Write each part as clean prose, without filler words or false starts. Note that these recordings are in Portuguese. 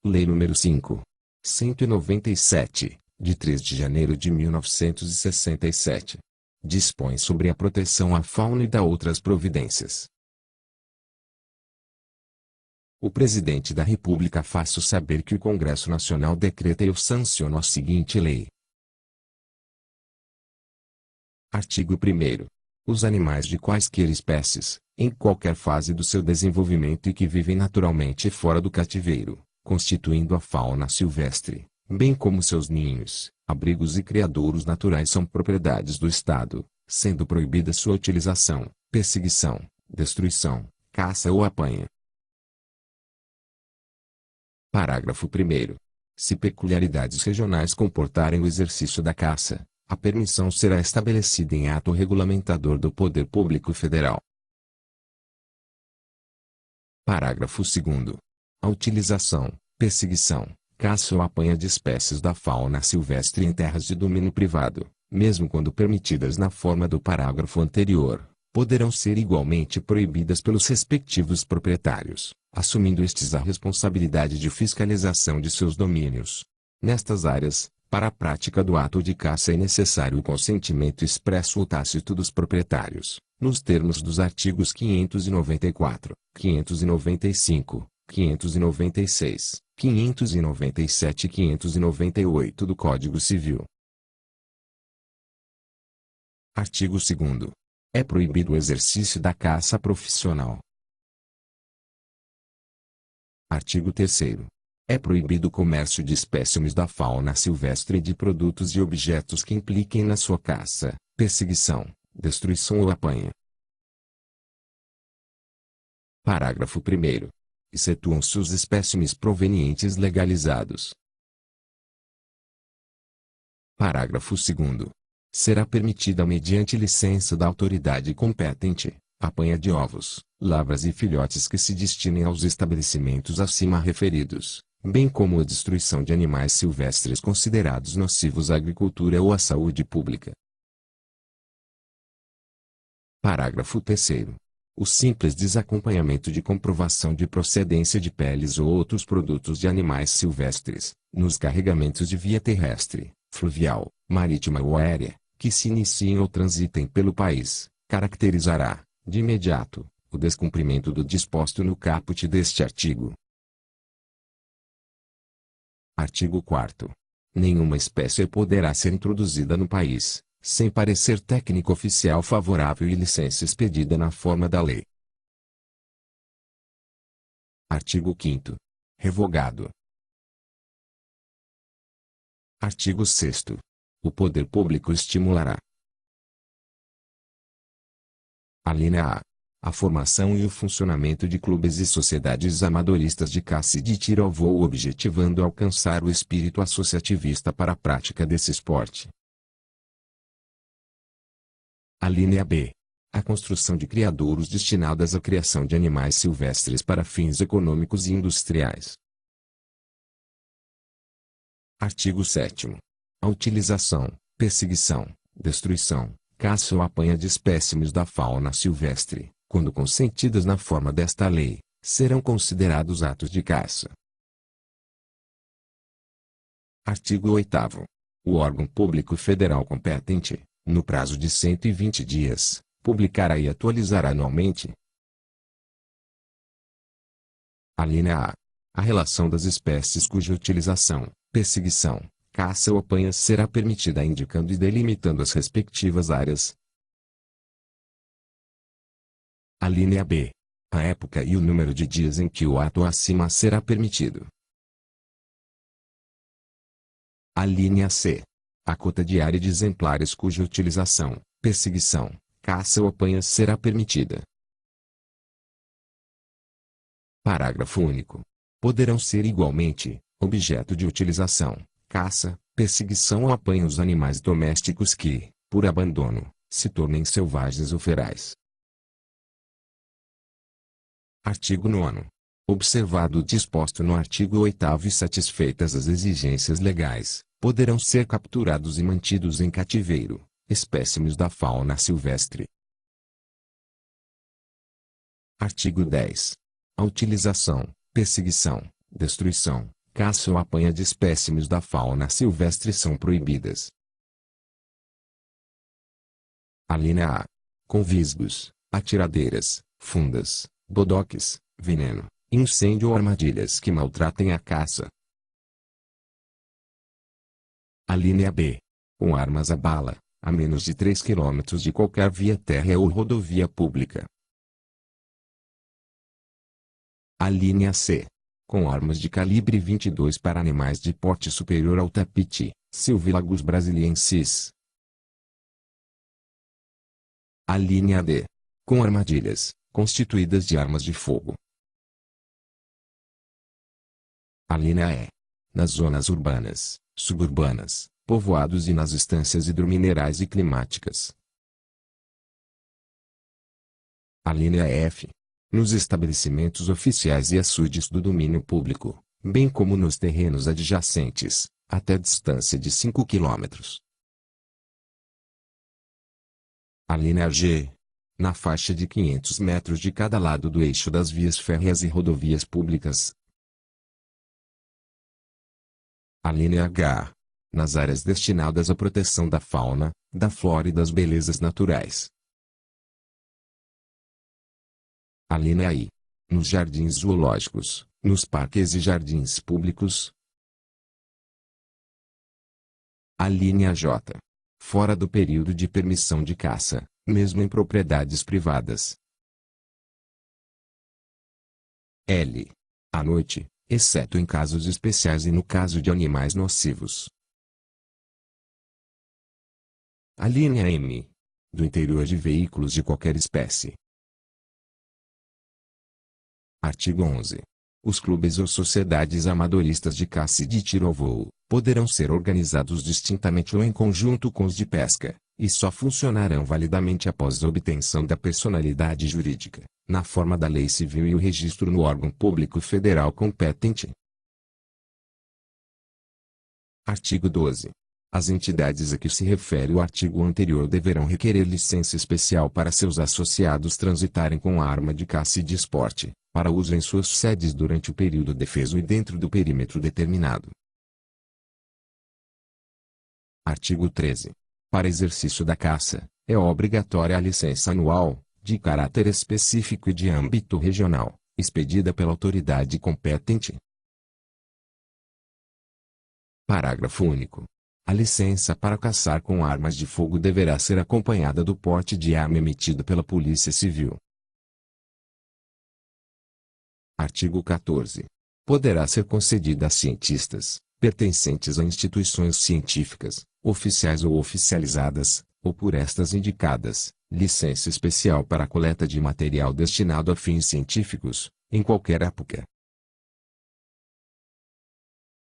Lei nº 5.197, de 3 de janeiro de 1967. Dispõe sobre a proteção à fauna e dá outras providências. O Presidente da República faço saber que o Congresso Nacional decreta e eu sanciono a seguinte lei. Artigo 1º. Os animais de quaisquer espécies, em qualquer fase do seu desenvolvimento e que vivem naturalmente fora do cativeiro, constituindo a fauna silvestre, bem como seus ninhos, abrigos e criadouros naturais são propriedades do Estado, sendo proibida sua utilização, perseguição, destruição, caça ou apanha. Parágrafo 1º. Se peculiaridades regionais comportarem o exercício da caça, a permissão será estabelecida em ato regulamentador do Poder Público Federal. Parágrafo 2º. A utilização, perseguição, caça ou apanha de espécies da fauna silvestre em terras de domínio privado, mesmo quando permitidas na forma do parágrafo anterior, poderão ser igualmente proibidas pelos respectivos proprietários, assumindo estes a responsabilidade de fiscalização de seus domínios. Nestas áreas, para a prática do ato de caça é necessário o consentimento expresso ou tácito dos proprietários, nos termos dos artigos 594, 595, 596, 597 e 598 do Código Civil. Artigo 2º. É proibido o exercício da caça profissional. Artigo 3º. É proibido o comércio de espécimes da fauna silvestre e de produtos e objetos que impliquem na sua caça, perseguição, destruição ou apanha. Parágrafo 1º. Excetuam-se os espécimes provenientes legalizados. Parágrafo 2º. Será permitida mediante licença da autoridade competente, apanha de ovos, lavras e filhotes que se destinem aos estabelecimentos acima referidos, bem como a destruição de animais silvestres considerados nocivos à agricultura ou à saúde pública. Parágrafo 3º. O simples desacompanhamento de comprovação de procedência de peles ou outros produtos de animais silvestres, nos carregamentos de via terrestre, fluvial, marítima ou aérea, que se iniciem ou transitem pelo país, caracterizará, de imediato, o descumprimento do disposto no caput deste artigo. Artigo 4º. Nenhuma espécie poderá ser introduzida no país, sem parecer técnico oficial favorável e licença expedida na forma da lei. Artigo 5º. Revogado. Artigo 6º. O poder público estimulará. Alínea A. A formação e o funcionamento de clubes e sociedades amadoristas de caça e de tiro ao voo objetivando alcançar o espírito associativista para a prática desse esporte. Alínea B. A construção de criadouros destinadas à criação de animais silvestres para fins econômicos e industriais. Artigo 7º. A utilização, perseguição, destruição, caça ou apanha de espécimes da fauna silvestre, quando consentidas na forma desta lei, serão considerados atos de caça. Artigo 8º. O órgão público federal competente, no prazo de 120 dias, publicará e atualizará anualmente. Alínea A. A relação das espécies cuja utilização, perseguição, caça ou apanha será permitida indicando e delimitando as respectivas áreas. Alínea B. A época e o número de dias em que o ato acima será permitido. Alínea C. A cota diária de exemplares cuja utilização, perseguição, caça ou apanha será permitida. Parágrafo único. Poderão ser igualmente, objeto de utilização, caça, perseguição ou apanha os animais domésticos que, por abandono, se tornem selvagens ou ferais. Artigo 9º. Observado o disposto no artigo 8º e satisfeitas as exigências legais, poderão ser capturados e mantidos em cativeiro, espécimes da fauna silvestre. Artigo 10. A utilização, perseguição, destruição, caça ou apanha de espécimes da fauna silvestre são proibidas. A linha A. Com visgos, atiradeiras, fundas, bodoques, veneno, incêndio ou armadilhas que maltratem a caça. A linha B. Com armas a bala, a menos de 3 km de qualquer via terra ou rodovia pública. A linha C. Com armas de calibre 22 para animais de porte superior ao tapiti, Silvílagos brasiliensis. A linha D. Com armadilhas, constituídas de armas de fogo. A linha E. Nas zonas urbanas, suburbanas, povoados e nas estâncias hidrominerais e climáticas. A linha F. Nos estabelecimentos oficiais e açudes do domínio público, bem como nos terrenos adjacentes, até distância de 5 km. A linha G. Na faixa de 500 metros de cada lado do eixo das vias férreas e rodovias públicas. A linha H. Nas áreas destinadas à proteção da fauna, da flora e das belezas naturais. A linha I. Nos jardins zoológicos, nos parques e jardins públicos. A linha J. Fora do período de permissão de caça, mesmo em propriedades privadas. L. À noite, exceto em casos especiais e no caso de animais nocivos. A linha M. Do interior de veículos de qualquer espécie. Artigo 11. Os clubes ou sociedades amadoristas de caça e de tiro ao voo, poderão ser organizados distintamente ou em conjunto com os de pesca, e só funcionarão validamente após a obtenção da personalidade jurídica, na forma da lei civil e o registro no órgão público federal competente. Artigo 12. As entidades a que se refere o artigo anterior deverão requerer licença especial para seus associados transitarem com arma de caça e de esporte, para uso em suas sedes durante o período defeso e dentro do perímetro determinado. Artigo 13. Para exercício da caça, é obrigatória a licença anual, de caráter específico e de âmbito regional, expedida pela autoridade competente. Parágrafo único. A licença para caçar com armas de fogo deverá ser acompanhada do porte de arma emitido pela Polícia Civil. Artigo 14. Poderá ser concedida a cientistas, pertencentes a instituições científicas, oficiais ou oficializadas, ou por estas indicadas, licença especial para a coleta de material destinado a fins científicos, em qualquer época.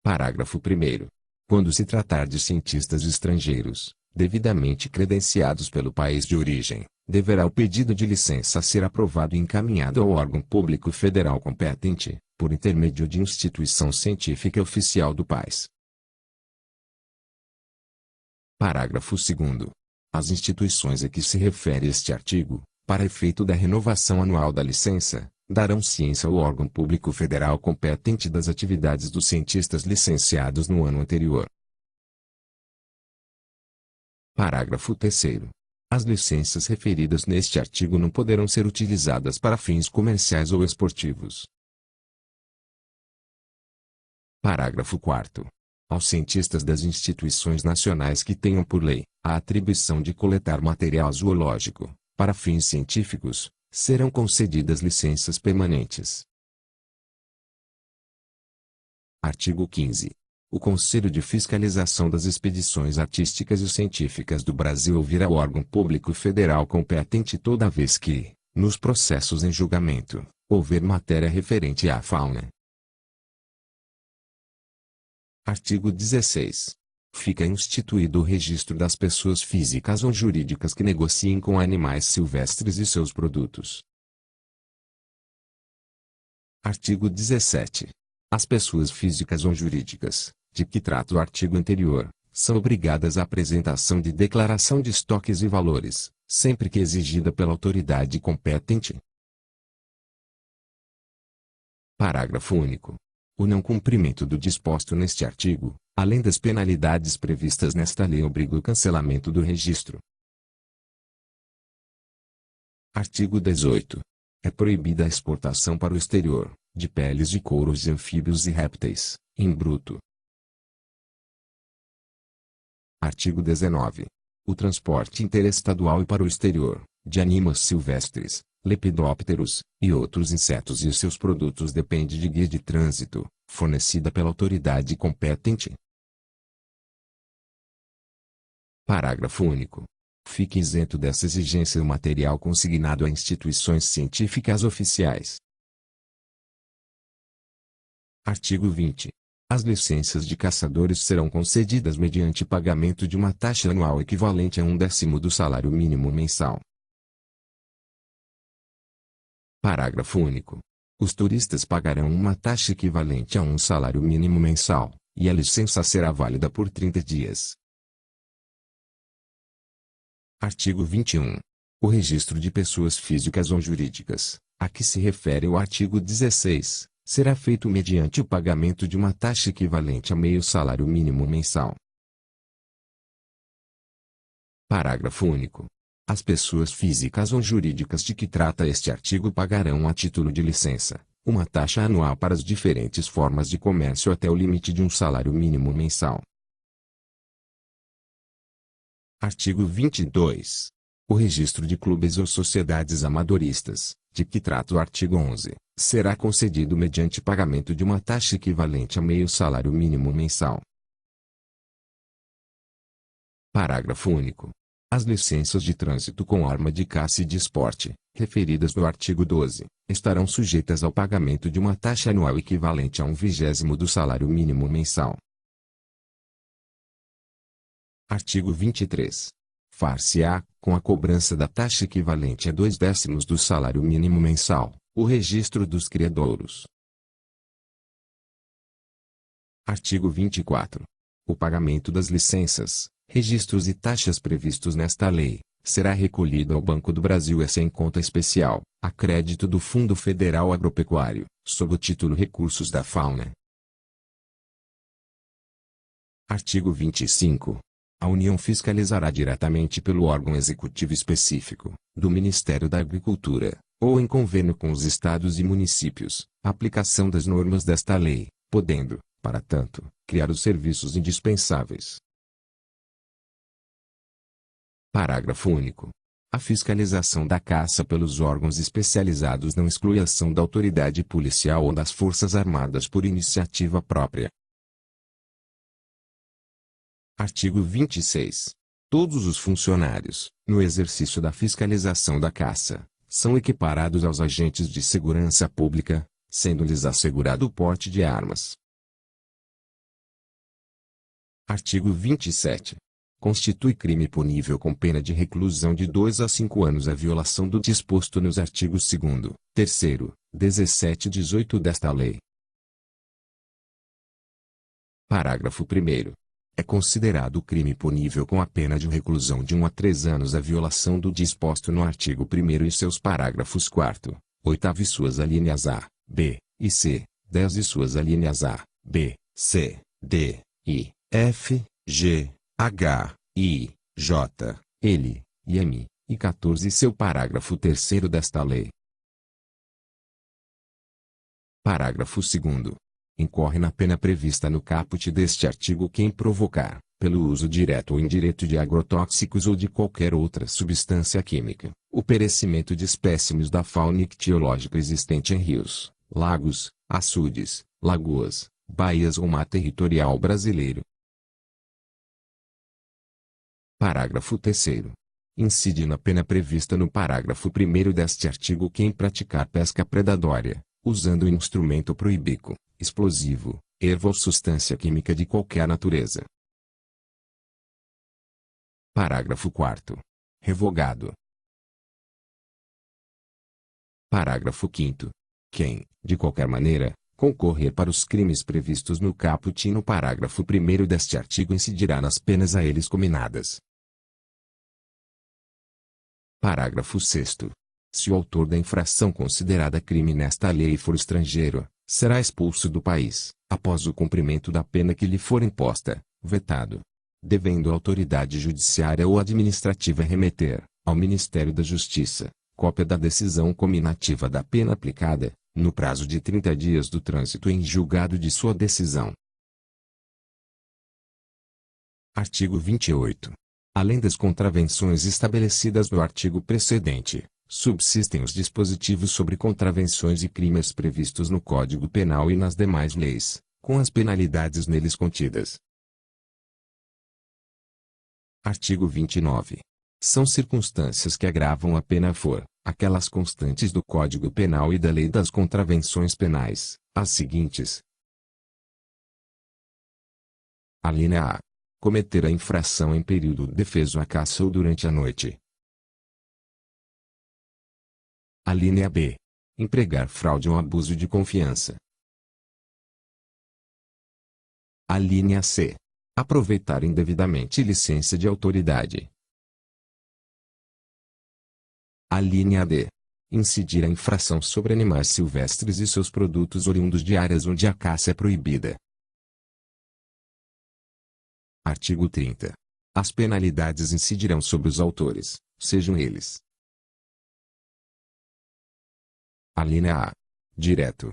Parágrafo 1º. Quando se tratar de cientistas estrangeiros, devidamente credenciados pelo país de origem, deverá o pedido de licença ser aprovado e encaminhado ao órgão público federal competente, por intermédio de instituição científica oficial do país. Parágrafo 2º. As instituições a que se refere este artigo, para efeito da renovação anual da licença, darão ciência ao órgão público federal competente das atividades dos cientistas licenciados no ano anterior. Parágrafo 3º. As licenças referidas neste artigo não poderão ser utilizadas para fins comerciais ou esportivos. Parágrafo 4º. Aos cientistas das instituições nacionais que tenham por lei a atribuição de coletar material zoológico, para fins científicos, serão concedidas licenças permanentes. Artigo 15. O Conselho de Fiscalização das Expedições Artísticas e Científicas do Brasil ouvirá o órgão público federal competente toda vez que, nos processos em julgamento, houver matéria referente à fauna. Artigo 16. Fica instituído o registro das pessoas físicas ou jurídicas que negociem com animais silvestres e seus produtos. Artigo 17. As pessoas físicas ou jurídicas, de que trata o artigo anterior, são obrigadas à apresentação de declaração de estoques e valores, sempre que exigida pela autoridade competente. Parágrafo único. O não cumprimento do disposto neste artigo, além das penalidades previstas nesta lei, obriga o cancelamento do registro. Artigo 18. É proibida a exportação para o exterior, de peles de couros de anfíbios e répteis, em bruto. Artigo 19. O transporte interestadual e para o exterior, de animais silvestres, lepidópteros, e outros insetos e seus produtos depende de guia de trânsito, fornecida pela autoridade competente. Parágrafo único. Fique isento dessa exigência o material consignado a instituições científicas oficiais. Artigo 20. As licenças de caçadores serão concedidas mediante pagamento de uma taxa anual equivalente a 1/10 do salário mínimo mensal. Parágrafo único. Os turistas pagarão uma taxa equivalente a um salário mínimo mensal, e a licença será válida por 30 dias. Artigo 21. O registro de pessoas físicas ou jurídicas, a que se refere o artigo 16, será feito mediante o pagamento de uma taxa equivalente a meio salário mínimo mensal. Parágrafo único. As pessoas físicas ou jurídicas de que trata este artigo pagarão a título de licença, uma taxa anual para as diferentes formas de comércio até o limite de um salário mínimo mensal. Artigo 22. O registro de clubes ou sociedades amadoristas, de que trata o artigo 11, será concedido mediante pagamento de uma taxa equivalente a meio salário mínimo mensal. Parágrafo único. As licenças de trânsito com arma de caça e de esporte, referidas no artigo 12, estarão sujeitas ao pagamento de uma taxa anual equivalente a 1/20 do salário mínimo mensal. Artigo 23. Far-se-á, com a cobrança da taxa equivalente a 2/10 do salário mínimo mensal, o registro dos criadouros. Artigo 24. O pagamento das licenças, registros e taxas previstos nesta lei, será recolhido ao Banco do Brasil S.A. em conta especial, a crédito do Fundo Federal Agropecuário, sob o título Recursos da Fauna. Artigo 25. A União fiscalizará diretamente pelo órgão executivo específico, do Ministério da Agricultura, ou em convênio com os estados e municípios, a aplicação das normas desta lei, podendo, para tanto, criar os serviços indispensáveis. Parágrafo único. A fiscalização da caça pelos órgãos especializados não exclui a ação da autoridade policial ou das Forças Armadas por iniciativa própria. Artigo 26. Todos os funcionários, no exercício da fiscalização da caça, são equiparados aos agentes de segurança pública, sendo-lhes assegurado o porte de armas. Artigo 27. Constitui crime punível com pena de reclusão de 2 a 5 anos a violação do disposto nos artigos 2º, 3º, 17 e 18 desta lei. Parágrafo 1º. É considerado crime punível com a pena de reclusão de 1 a 3 anos a violação do disposto no artigo 1º e seus parágrafos 4º, 8º e suas alíneas A, B e C, 10 e suas alíneas A, B, C, D, I, F, G, H, I, J, L, e M, e 14 e seu parágrafo 3º desta lei. Parágrafo 2º. Incorre na pena prevista no caput deste artigo quem provocar, pelo uso direto ou indireto de agrotóxicos ou de qualquer outra substância química, o perecimento de espécimes da fauna ictiológica existente em rios, lagos, açudes, lagoas, baías ou mar territorial brasileiro. Parágrafo 3º. Incide na pena prevista no parágrafo 1º deste artigo quem praticar pesca predatória, usando instrumento proibido, explosivo, erva ou substância química de qualquer natureza. Parágrafo 4º. Revogado. Parágrafo 5º. Quem, de qualquer maneira, concorrer para os crimes previstos no caput e no parágrafo 1º deste artigo incidirá nas penas a eles cominadas. Parágrafo 6º. Se o autor da infração considerada crime nesta lei for estrangeiro, será expulso do país, após o cumprimento da pena que lhe for imposta, vetado. Devendo a autoridade judiciária ou administrativa remeter, ao Ministério da Justiça, cópia da decisão cominativa da pena aplicada, no prazo de 30 dias do trânsito em julgado de sua decisão. Artigo 28. Além das contravenções estabelecidas no artigo precedente, subsistem os dispositivos sobre contravenções e crimes previstos no Código Penal e nas demais leis, com as penalidades neles contidas. Artigo 29. São circunstâncias que agravam a pena aquelas constantes do Código Penal e da Lei das Contravenções Penais, as seguintes. Alínea A. Cometer a infração em período defeso à caça ou durante a noite. Alínea B. Empregar fraude ou abuso de confiança. Alínea C. Aproveitar indevidamente licença de autoridade. Alínea D. Incidir a infração sobre animais silvestres e seus produtos oriundos de áreas onde a caça é proibida. Artigo 30. As penalidades incidirão sobre os autores, sejam eles: Alínea A. Direto.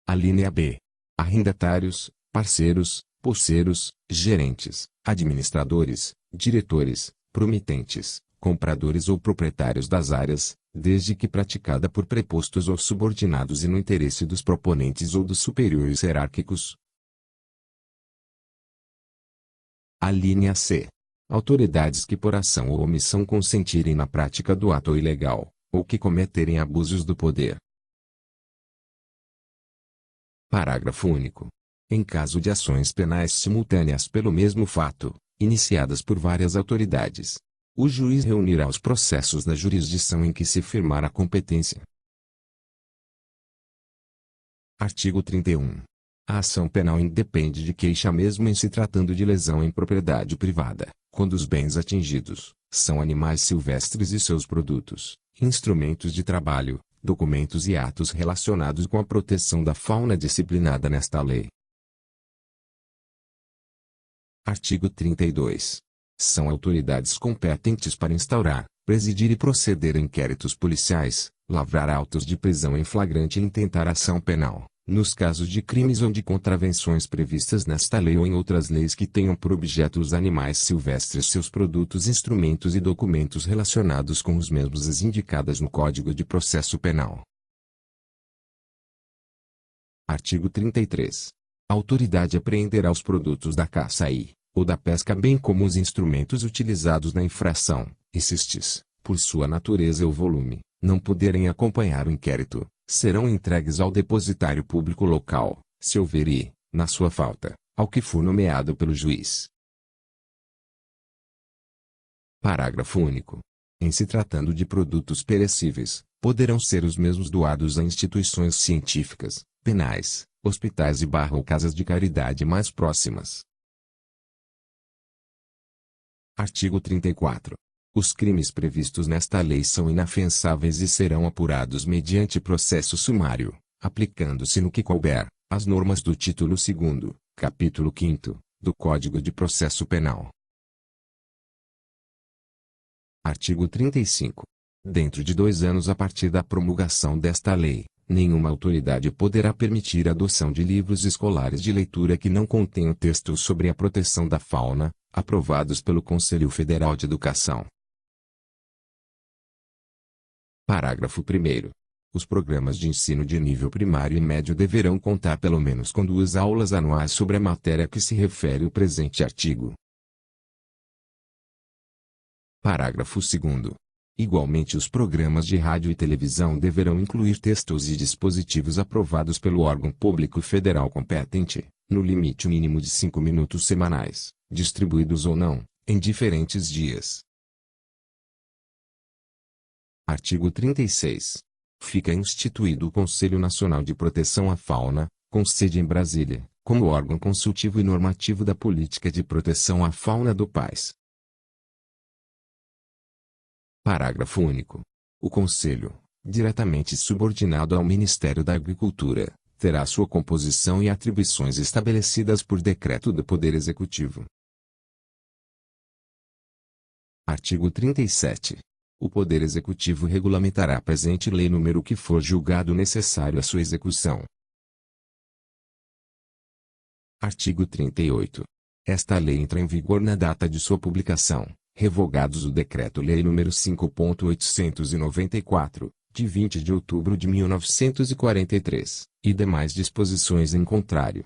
Alínea B. Arrendatários, parceiros, posseiros, gerentes, administradores, diretores, promitentes, compradores ou proprietários das áreas, desde que praticada por prepostos ou subordinados e no interesse dos proponentes ou dos superiores hierárquicos. Alínea C. Autoridades que por ação ou omissão consentirem na prática do ato ilegal, ou que cometerem abusos do poder. Parágrafo único. Em caso de ações penais simultâneas pelo mesmo fato, iniciadas por várias autoridades, o juiz reunirá os processos da jurisdição em que se firmar a competência. Artigo 31. A ação penal independe de queixa mesmo em se tratando de lesão em propriedade privada, quando os bens atingidos são animais silvestres e seus produtos, instrumentos de trabalho, documentos e atos relacionados com a proteção da fauna disciplinada nesta lei. Artigo 32. São autoridades competentes para instaurar, presidir e proceder a inquéritos policiais, lavrar autos de prisão em flagrante e intentar ação penal, nos casos de crimes ou de contravenções previstas nesta lei ou em outras leis que tenham por objeto os animais silvestres, seus produtos, instrumentos e documentos relacionados com os mesmos as indicadas no Código de Processo Penal. Artigo 33. A autoridade apreenderá os produtos da caça ou da pesca bem como os instrumentos utilizados na infração, e se estes, por sua natureza ou volume, não puderem acompanhar o inquérito, serão entregues ao depositário público local, se houver e, na sua falta, ao que for nomeado pelo juiz. Parágrafo único. Em se tratando de produtos perecíveis, poderão ser os mesmos doados a instituições científicas, penais, hospitais ou casas de caridade mais próximas. Artigo 34. Os crimes previstos nesta lei são inafiançáveis e serão apurados mediante processo sumário, aplicando-se no que couber, as normas do título 2º, capítulo 5º, do Código de Processo Penal. Artigo 35. Dentro de 2 anos a partir da promulgação desta lei, nenhuma autoridade poderá permitir a adoção de livros escolares de leitura que não contenham textos sobre a proteção da fauna, aprovados pelo Conselho Federal de Educação. Parágrafo 1º. Os programas de ensino de nível primário e médio deverão contar pelo menos com 2 aulas anuais sobre a matéria a que se refere o presente artigo. Parágrafo 2º. Igualmente os programas de rádio e televisão deverão incluir textos e dispositivos aprovados pelo órgão público federal competente, no limite mínimo de 5 minutos semanais, distribuídos ou não, em diferentes dias. Artigo 36. Fica instituído o Conselho Nacional de Proteção à Fauna, com sede em Brasília, como órgão consultivo e normativo da política de proteção à fauna do país. Parágrafo único. O Conselho, diretamente subordinado ao Ministério da Agricultura, terá sua composição e atribuições estabelecidas por decreto do Poder Executivo. Artigo 37. O Poder Executivo regulamentará a presente lei número que for julgado necessário à sua execução. Artigo 38. Esta lei entra em vigor na data de sua publicação, revogados o Decreto-Lei nº 5.894, de 20 de outubro de 1943, e demais disposições em contrário.